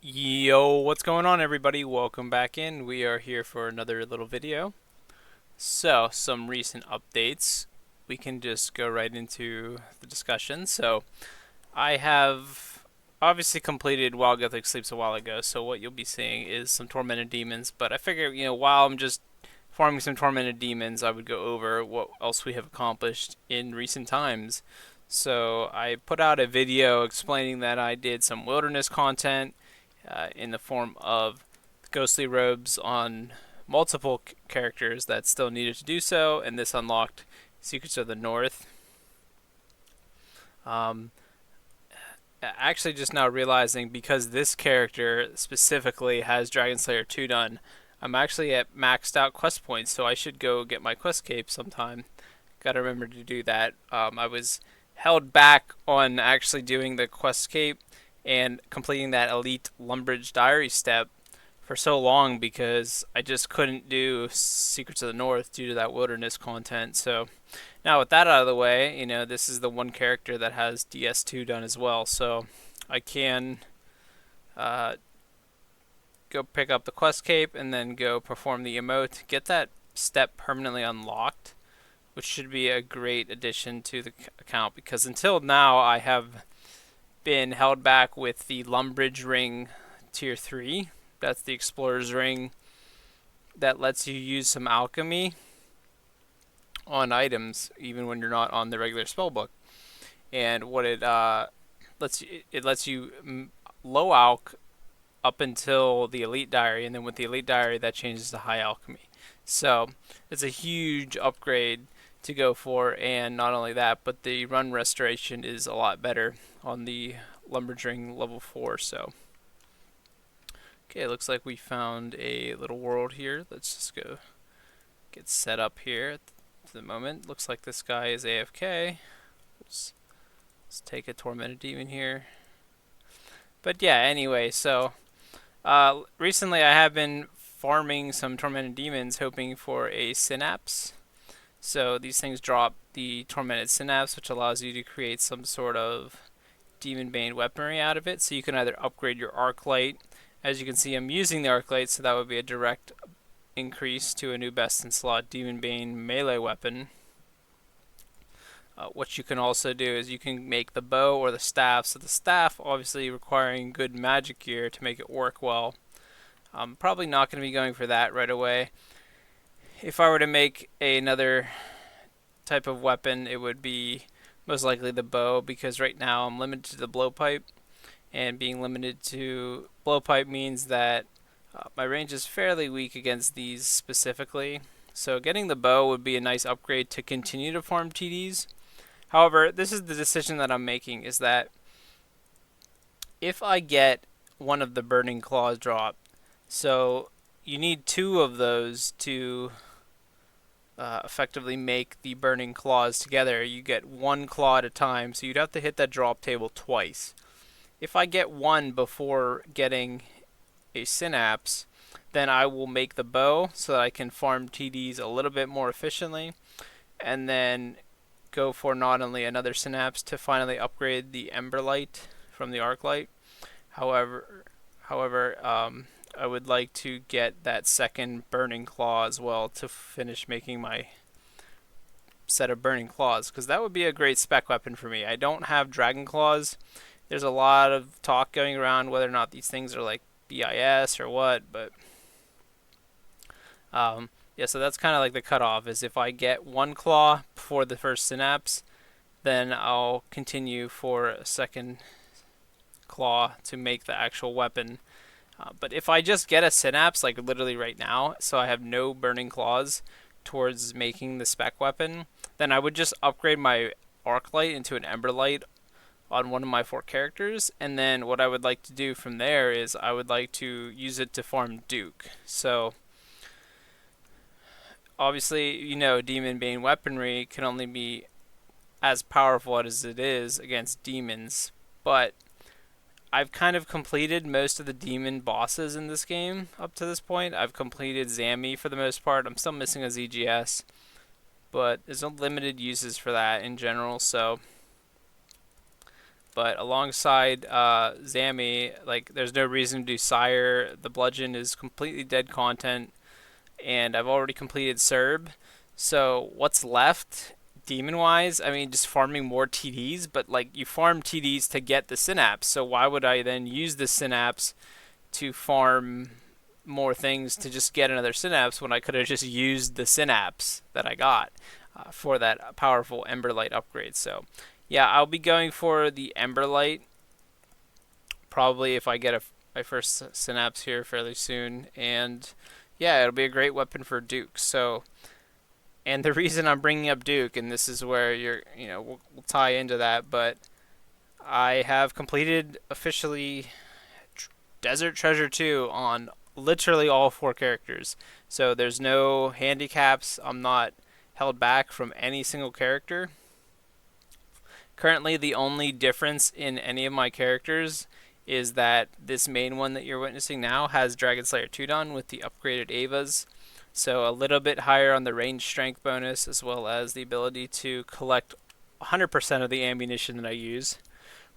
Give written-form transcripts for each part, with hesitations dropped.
Yo, what's going on everybody? Welcome back in. We are here for another little video. So, some recent updates. We can just go right into the discussion. So, I have obviously completed Wild Gothic Sleeps a while ago, so what you'll be seeing is some Tormented Demons, but I figure, while I'm just farming some Tormented Demons, I would go over what else we have accomplished in recent times. So, I put out a video explaining that I did some wilderness content in the form of ghostly robes on multiple characters that still needed to do so, and this unlocked Secrets of the North. Um, Actually, just now realizing because this character specifically has Dragon Slayer 2 done, I'm actually at maxed out quest points, so I should go get my quest cape sometime. Gotta remember to do that. I was held back on actually doing the quest cape and completing that elite Lumbridge diary step for so long because I just couldn't do Secrets of the North due to that wilderness content. So now with that out of the way, this is the one character that has DS2 done as well. So I can uh, go pick up the quest cape and then go perform the emote, get that step permanently unlocked, which should be a great addition to the account because until now I have been held back with the Lumbridge ring tier 3. That's the explorer's ring that lets you use some alchemy on items even when you're not on the regular spellbook. And what it lets you low alch up until the elite diary, and then with the elite diary that changes to high alchemy. So it's a huge upgrade to go for, and not only that, but the run restoration is a lot better on the Lumbridge level 4. So okay, it looks like we found a little world here. Let's just go get set up here at the moment. Looks like this guy is AFK. Let's take a Tormented Demon here. But yeah, anyway, so recently I have been farming some Tormented Demons hoping for a Synapse. So these things drop the Tormented Synapse, which allows you to create some sort of Demon Bane weaponry out of it. So you can either upgrade your Arc Light. As you can see, I'm using the Arc Light, so that would be a direct increase to a new best in slot Demon Bane melee weapon. What you can also do is you can make the bow or the staff. So the staff obviously requiring good magic gear to make it work well. I'm probably not going to be going for that right away. If I were to make another type of weapon, it would be most likely the bow, because right now I'm limited to the blowpipe, and being limited to blowpipe means that my range is fairly weak against these specifically. So getting the bow would be a nice upgrade to continue to farm TDs. However, this is the decision that I'm making, is that if I get one of the burning claws dropped, so you need 2 of those to effectively make the burning claws together. You get 1 claw at a time, so you'd have to hit that drop table twice. If I get 1 before getting a Synapse, then I will make the bow so that I can farm TDs a little bit more efficiently, and then go for not only another Synapse to finally upgrade the Ember Light from the Arc Light. However, I would like to get that second Burning Claw as well to finish making my set of Burning Claws, because that would be a great spec weapon for me. I don't have Dragon Claws. There's a lot of talk going around whether or not these things are like BIS or what, but yeah, so that's kind of like the cutoff, is if I get 1 claw before the first Synapse, then I'll continue for a second claw to make the actual weapon. But if I just get a Synapse, like literally right now, so I have no Burning Claws towards making the spec weapon, then I would just upgrade my Arc Light into an Ember Light on one of my 4 characters, and then what I would like to do from there is I would like to use it to farm Duke. So obviously, Demon Bane weaponry can only be as powerful as it is against demons, but I've kind of completed most of the demon bosses in this game up to this point. I've completed Zami for the most part. I'm still missing a ZGS, but there's no limited uses for that in general, so But alongside Zami, like there's no reason to do Sire. The bludgeon is completely dead content, and I've already completed Serb. So what's left, demon wise? I mean, just farming more TDs, but like you farm TDs to get the synapse. So why would I then use the synapse to farm more things to just get another synapse when I could have just used the synapse that I got for that powerful Emberlight upgrade? So yeah, I'll be going for the Emberlight probably if I get my first synapse here fairly soon. And yeah, it'll be a great weapon for Duke. So, and the reason I'm bringing up Duke, and this is where we'll tie into that, but I have completed officially Desert Treasure 2 on literally all 4 characters. So there's no handicaps. I'm not held back from any single character. Currently, the only difference in any of my characters is that this main one that you're witnessing now has Dragon Slayer 2 done with the upgraded Avas. So a little bit higher on the range strength bonus, as well as the ability to collect 100% of the ammunition that I use,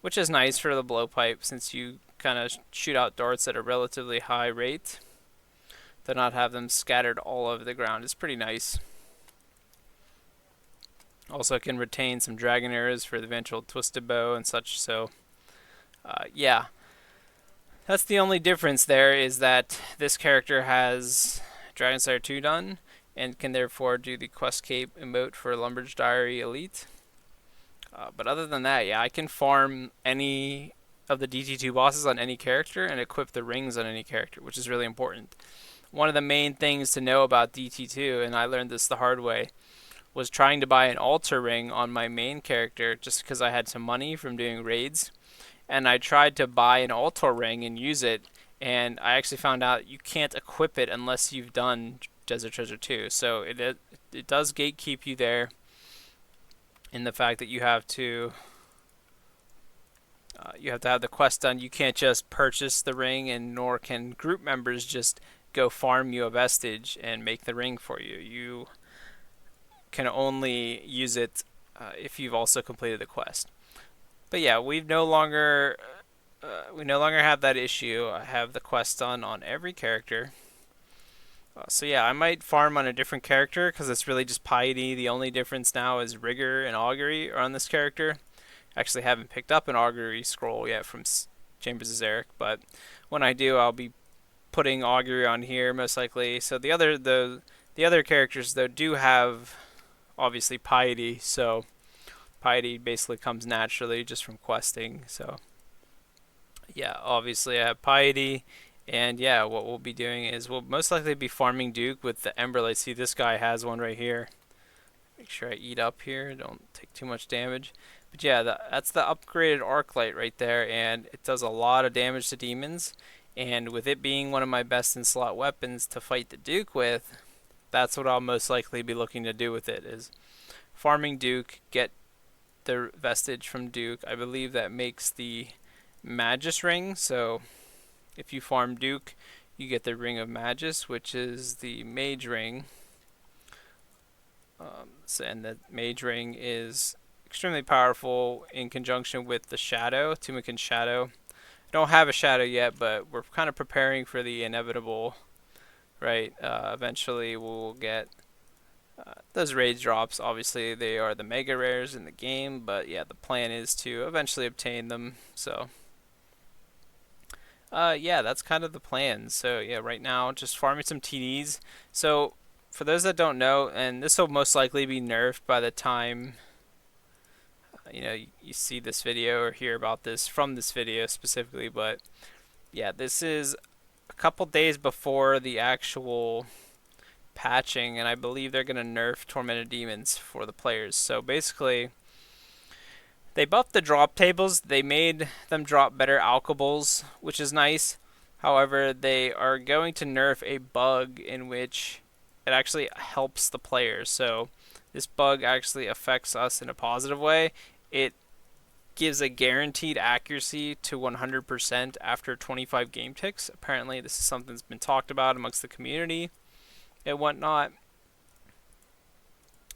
which is nice for the blowpipe since you kind of shoot out darts at a relatively high rate. To not have them scattered all over the ground is pretty nice. Also can retain some dragon arrows for the eventual twisted bow and such. So yeah, that's the only difference there, is that this character has Dragon Slayer 2 done and can therefore do the Quest Cape emote for Lumbridge Diary Elite. But other than that, yeah, I can farm any of the DT2 bosses on any character and equip the rings on any character, which is really important. One of the main things to know about DT2, and I learned this the hard way, was trying to buy an altar ring on my main character just because I had some money from doing raids. And I tried to buy an altar ring and use it, and I actually found out you can't equip it unless you've done Desert Treasure 2. So it does gatekeep you there in the fact that you have to have the quest done. You can't just purchase the ring, and nor can group members just go farm you a vestige and make the ring for you. You can only use it if you've also completed the quest. But yeah, we no longer have that issue. I have the quest done on every character. So yeah, I might farm on a different character because it's really just piety. The only difference now is rigor and augury are on this character. Actually haven't picked up an augury scroll yet from Chambers of Zarek, but when I do, I'll be putting augury on here most likely. So the other characters though do have obviously piety, so piety basically comes naturally just from questing. So yeah, obviously I have piety, and yeah, what we'll be doing is we'll most likely be farming Duke with the Emberlight. See, this guy has one right here. Make sure I eat up here, don't take too much damage. But yeah, that's the upgraded arc light right there, and it does a lot of damage to demons. And with it being one of my best in slot weapons to fight the Duke with, that's what I'll most likely be looking to do with it, is farming Duke, get the vestige from Duke. I believe that makes the Magus ring. So if you farm Duke, you get the Ring of Magus, which is the Mage ring. And the Mage ring is extremely powerful in conjunction with the Shadow, Tumikin Shadow. I don't have a Shadow yet, but we're kind of preparing for the inevitable, right? Eventually we'll get those raid drops. Obviously they are the mega rares in the game, but yeah, the plan is to eventually obtain them. So yeah, that's kind of the plan. So yeah, right now just farming some TDs. So for those that don't know, and this will most likely be nerfed by the time you see this video or hear about this from this video specifically, but yeah, this is a couple days before the actual patching, and I believe they're going to nerf Tormented Demons for the players. So basically, they buffed the drop tables. They made them drop better alchables, which is nice. However, they are going to nerf a bug in which it actually helps the players. So this bug actually affects us in a positive way. It gives a guaranteed accuracy to 100% after 25 game ticks. Apparently, this is something that's been talked about amongst the community and whatnot.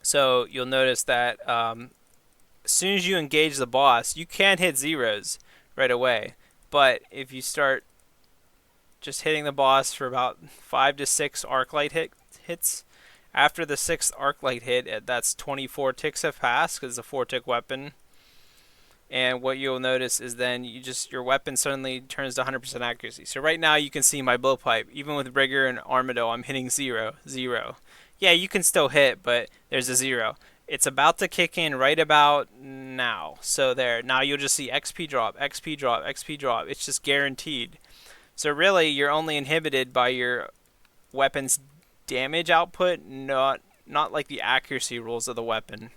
So you'll notice that as soon as you engage the boss, you can hit zeros right away. But if you start just hitting the boss for about 5 to 6 arc light hits, after the 6th arc light hit, that's 24 ticks have passed because it's a 4-tick weapon. And what you'll notice is then your weapon suddenly turns to 100% accuracy. So right now you can see my blowpipe. Even with Rigor and Armado, I'm hitting 0, 0. Yeah, you can still hit, but there's a 0. It's about to kick in right about now. So there. Now you'll just see XP drop, XP drop, XP drop. It's just guaranteed. So really, you're only inhibited by your weapon's damage output, not like the accuracy rules of the weapon.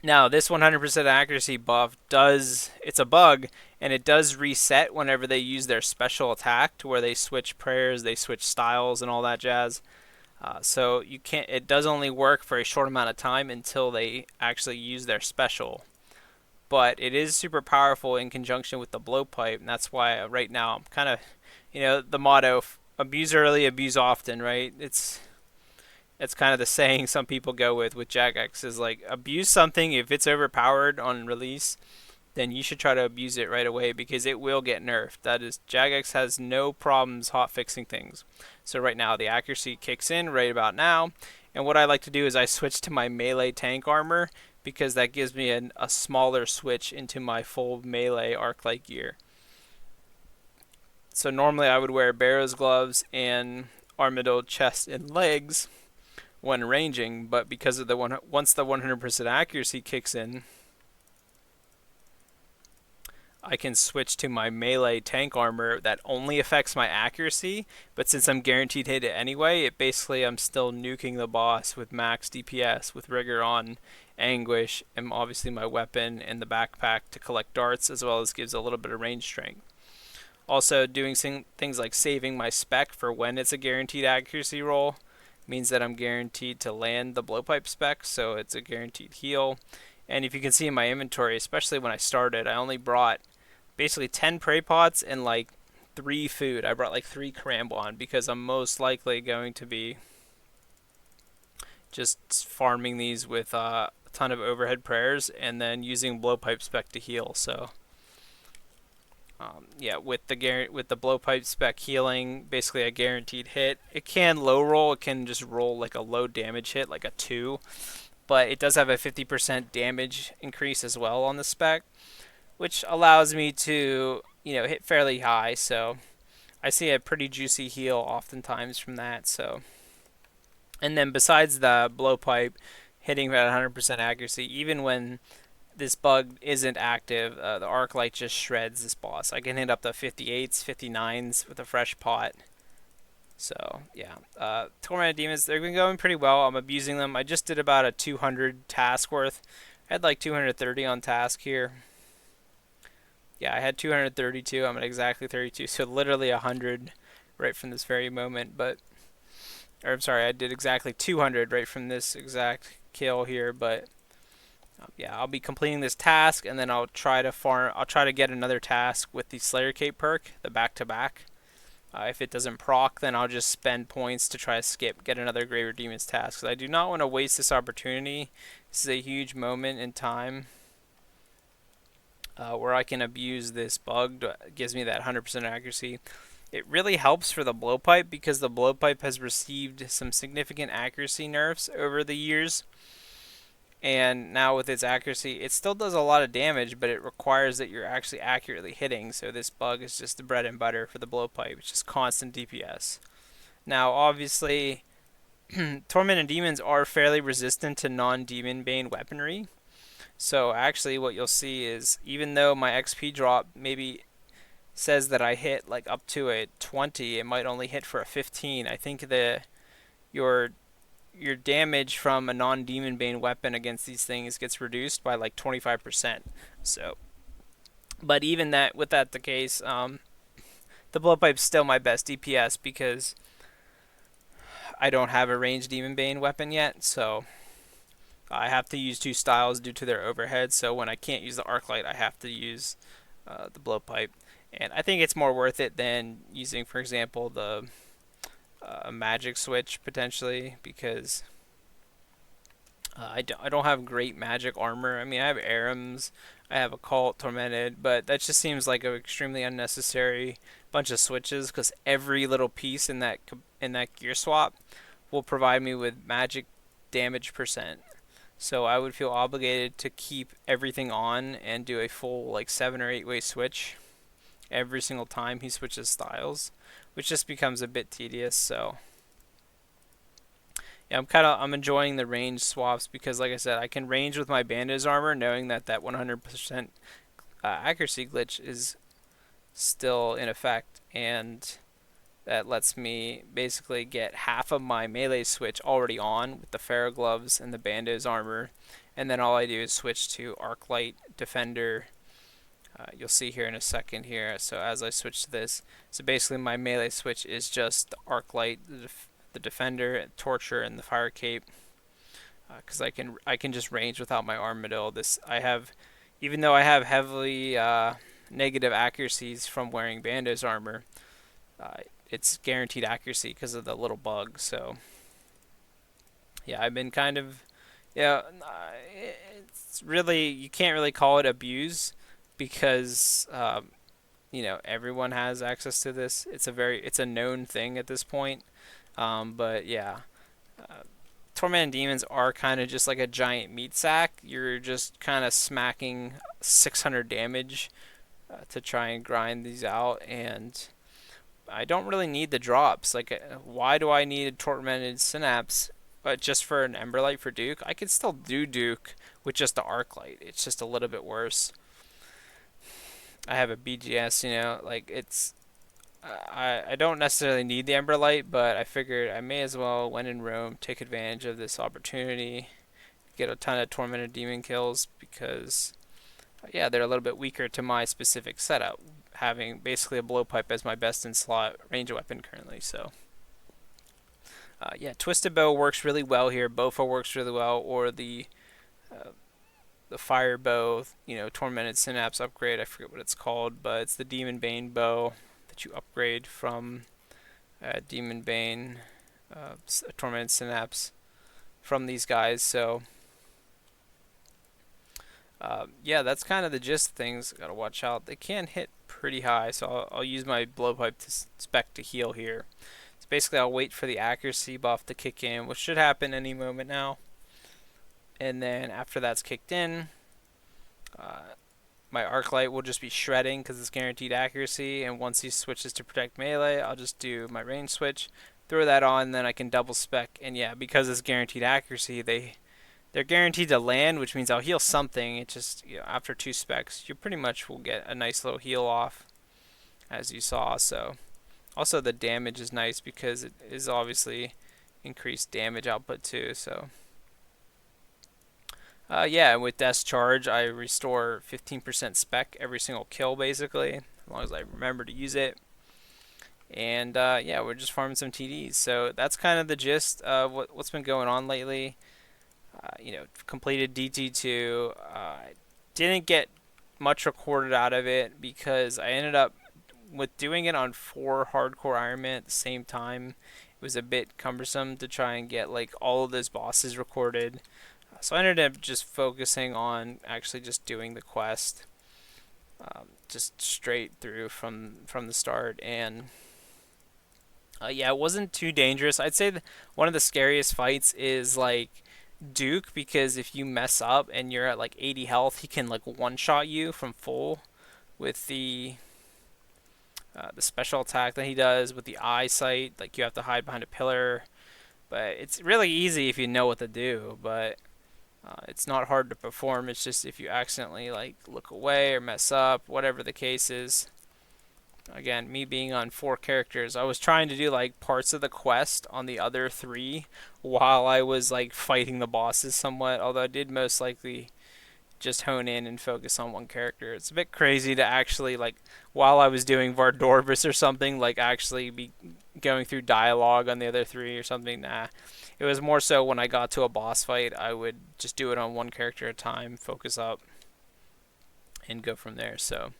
Now, this 100% accuracy buff it's a bug, and it does reset whenever they use their special attack to where they switch prayers, they switch styles, and all that jazz. So it does only work for a short amount of time until they actually use their special. But it is super powerful in conjunction with the blowpipe, and that's why right now I'm kind of, the motto, abuse early, abuse often, right? It's kind of the saying some people go with Jagex is like, abuse something if it's overpowered on release, then you should try to abuse it right away because it will get nerfed. That is, Jagex has no problems hot fixing things. So right now the accuracy kicks in right about now, and what I like to do is I switch to my melee tank armor because that gives me a smaller switch into my full melee arc light gear. So normally I would wear Barrow's gloves and Armado chest and legs when ranging, but because of once the 100% accuracy kicks in, I can switch to my melee tank armor that only affects my accuracy, but since I'm guaranteed to hit it anyway, I'm still nuking the boss with max DPS with Rigor on, Anguish, and obviously my weapon and the backpack to collect darts, as well as gives a little bit of range strength. Also, doing things like saving my spec for when it's a guaranteed accuracy roll means that I'm guaranteed to land the blowpipe spec, so it's a guaranteed heal. And if you can see in my inventory, especially when I started, I only brought basically 10 prey pots and like 3 food. I brought like 3 Karambwan because I'm most likely going to be just farming these with a ton of overhead prayers and then using blowpipe spec to heal. So yeah, with the blowpipe spec healing, basically a guaranteed hit. It can low roll. It can just roll like a low damage hit, like a 2. But it does have a 50% damage increase as well on the spec, which allows me to, hit fairly high. So I see a pretty juicy heal oftentimes from that. So, and then besides the blowpipe hitting at 100% accuracy, even when this bug isn't active, the arc light just shreds this boss. I can hit up to 58s, 59s with a fresh pot. So yeah, Tormented Demons, they've been going pretty well. I'm abusing them. I just did about a 200 task worth. I had like 230 on task here. Yeah, I had 232. I'm at exactly 32, so literally 100 right from this very moment. Or I'm sorry, I did exactly 200 right from this exact kill here, but yeah, I'll be completing this task, and then I'll try to get another task with the Slayer Cape perk, the back-to-back. If it doesn't proc, then I'll just spend points to try to get another Graveyard Demons task. So I do not want to waste this opportunity. This is a huge moment in time where I can abuse this bug. It gives me that 100% accuracy. It really helps for the blowpipe because the blowpipe has received some significant accuracy nerfs over the years. And now with its accuracy, it still does a lot of damage, but it requires that you're actually accurately hitting. So this bug is just the bread and butter for the blowpipe. It's just constant DPS. Now, obviously, Tormented Demons are fairly resistant to non-demon bane weaponry. So actually what you'll see is, even though my XP drop maybe says that I hit like up to a 20, it might only hit for a 15. I think your damage from a non-demon bane weapon against these things gets reduced by like 25%. So, but even with that the case, the blowpipe's still my best DPS because I don't have a ranged demon bane weapon yet. So I have to use 2 styles due to their overhead. So when I can't use the arc light, I have to use the blowpipe, and I think it's more worth it than using, for example, the magic switch potentially, because I don't have great magic armor. I mean, I have Arams, I have Occult, Tormented, but that just seems like an extremely unnecessary bunch of switches because every little piece in that gear swap will provide me with magic damage percent. So I would feel obligated to keep everything on and do a full like 7 or 8 way switch every single time he switches styles, which just becomes a bit tedious. So yeah, I'm enjoying the range swaps because, like I said, I can range with my Bando's armor, knowing that that 100% accuracy glitch is still in effect, and that lets me basically get half of my melee switch already on with the Pharaoh gloves and the Bando's armor, and then all I do is switch to Arclight Defender. You'll see here in a second here. So as I switch to this, so basically my melee switch is just the Arclight, the Defender, Torture, and the Fire Cape. Because I can just range without my Armadillo. This I have, even though I have heavily negative accuracies from wearing Bando's armor, uh, it's guaranteed accuracy because of the little bug. So yeah, I've been kind of yeah. It's really, you can't really call it abuse because everyone has access to this. It's a known thing at this point. But yeah, uh, Tormented Demons are kind of just like a giant meat sack. You're just kind of smacking 600 damage to try and grind these out, and I don't really need the drops. Like, why do I need a Tormented Synapse? But just for an Emberlight for Duke, I could still do Duke with just the Arclight. It's just a little bit worse. I have a BGS, like I don't necessarily need the Emberlight, but I figured I may as well, when in Rome, take advantage of this opportunity, get a ton of Tormented Demon kills because, yeah, they're a little bit weaker to my specific setup, having basically a blowpipe as my best in slot range weapon currently. So, yeah, Twisted Bow works really well here. Bofo works really well, or uh, the Fire Bow, Tormented Synapse upgrade. I forget what it's called, but it's the Demon Bane bow that you upgrade from Demon Bane, Tormented Synapse from these guys. So yeah, that's kind of the gist of things. Gotta watch out. They can hit pretty high, so I'll use my blowpipe to spec to heal here. So basically, I'll wait for the accuracy buff to kick in, which should happen any moment now. And then after that's kicked in, my Arclight will just be shredding because it's guaranteed accuracy. And once he switches to protect melee, I'll just do my range switch, throw that on, and then I can double spec. And yeah, because it's guaranteed accuracy, they're guaranteed to land, which means I'll heal something. It just, after 2 specs, you pretty much will get a nice little heal off, as you saw. So also the damage is nice because it is obviously increased damage output too. So yeah, with Death's Charge, I restore 15% spec every single kill, basically, as long as I remember to use it. And yeah, we're just farming some TDs. So that's kind of the gist of what's been going on lately. Completed DT2. Didn't get much recorded out of it because I ended up with doing it on 4 Hardcore Ironman at the same time. It was a bit cumbersome to try and get like all of those bosses recorded. So I ended up just focusing on actually just doing the quest, just straight through from the start. And yeah, it wasn't too dangerous. I'd say one of the scariest fights is like Duke, because if you mess up and you're at like 80 health, he can like one-shot you from full with the special attack that he does with the eyesight. Like, you have to hide behind a pillar, but it's really easy if you know what to do. But it's not hard to perform. It's just if you accidentally like look away or mess up, whatever the case is. Again, me being on 4 characters, I was trying to do like parts of the quest on the other 3 while I was like fighting the bosses somewhat, although I did most likely just hone in and focus on 1 character. It's a bit crazy to actually, like, while I was doing Vardorvis or something, like actually be going through dialogue on the other 3 or something. Nah. It was more so when I got to a boss fight, I would just do it on 1 character at a time, focus up, and go from there. So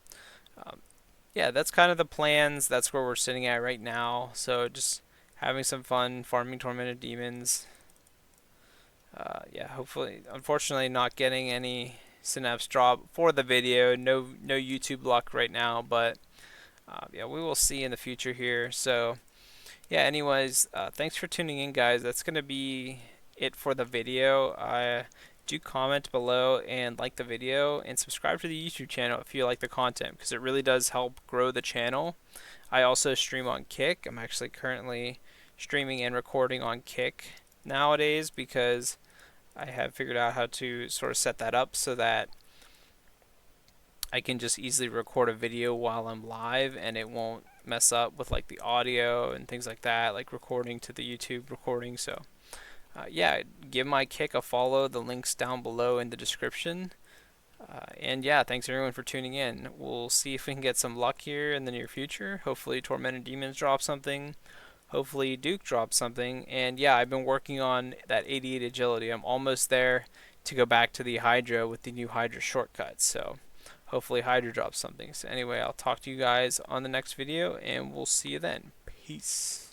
yeah, that's kind of the plans. That's where we're sitting at right now. So just having some fun farming Tormented Demons. Yeah, hopefully, unfortunately, not getting any Synapse drop for the video. No YouTube luck right now, but yeah, we will see in the future here. So yeah, anyways, thanks for tuning in, guys. That's gonna be it for the video. Do comment below and like the video and subscribe to the YouTube channel if you like the content, because it really does help grow the channel. I also stream on Kick. I'm actually currently streaming and recording on Kick nowadays because I have figured out how to sort of set that up so that I can just easily record a video while I'm live and it won't mess up with like the audio and things like that, like recording to the YouTube recording. So yeah, give my Kick a follow. The link's down below in the description. And yeah, thanks everyone for tuning in. We'll see if we can get some luck here in the near future. Hopefully Tormented Demons drop something. Hopefully Duke drops something. And yeah, I've been working on that 88 agility. I'm almost there to go back to the Hydra with the new Hydra shortcuts. So hopefully Hydra drops something. So anyway, I'll talk to you guys on the next video and we'll see you then. Peace.